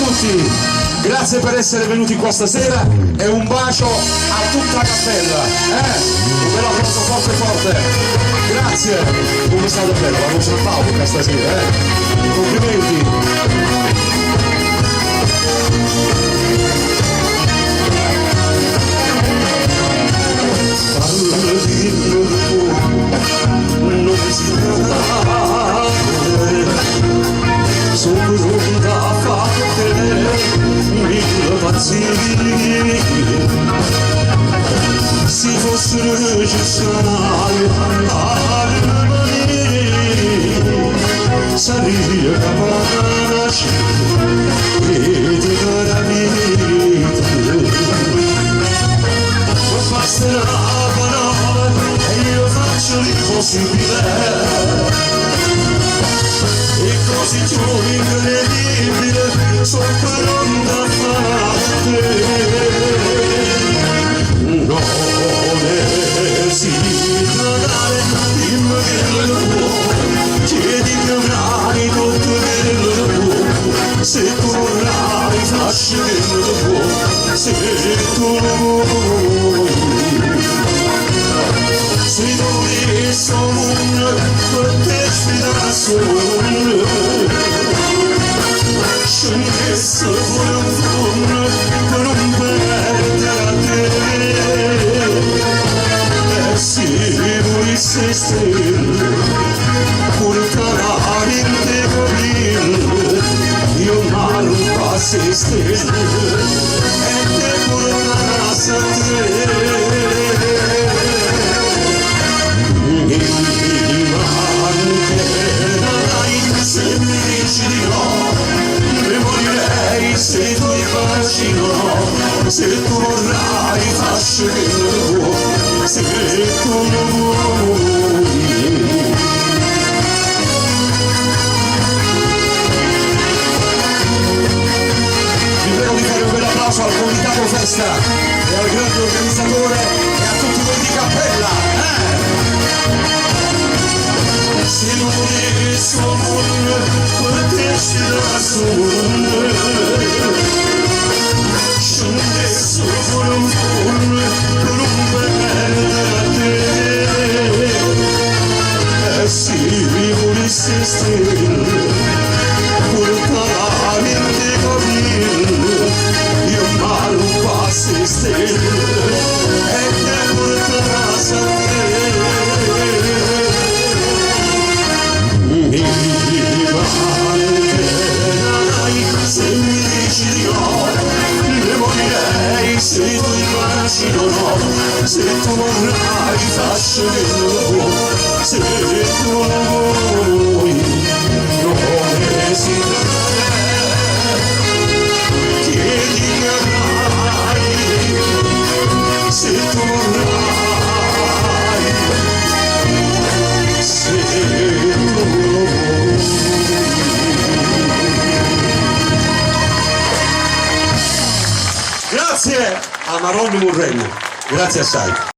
tutti, grazie per essere venuti qua stasera e un bacio a tutta la cappella, un bel applauso forte forte, grazie, come è stato bello, la voce Paolo stasera, complimenti. Non si sono da fare mille pazzini si fossero cessati sarebbe capace di dare vita ma basterà la parola e io faccio l'impossibile e così giù incredibile sono pronto a fare non esito dare dimmi che lo può chiedi che avrai tutto quello che può se tu vorrai faccio che lo può se tu lo vuoi se dovessi un mondo potessi da solo scendesse fuori un fondo per non perdere a te e se volesse stelle portare in te capire io non passi stelle e te porterà a te se mi dici di no, ne morirei se tu mi facci no, se tu vorrai faccio che non vuoi, se tu non vuoi. Vi prego di fare un bel applauso al comitato festa e al grande organizzatore e a tutti voi di cappella, se non volessi amore, potessi da solo scendessi fuori un fondo per non perdere a te e se volessi stelle portare in te capire io non passi stelle e te porterà a te se mi dici di no, ne morirei se tu mi facci no, se tu vorrai faccio che non lo vuoi, se tu lo vuoi, non esitare, chiedi che avrai, se tu vorrai, se tu lo vuoi. Grazie a Maroni Murrelli, grazie assai.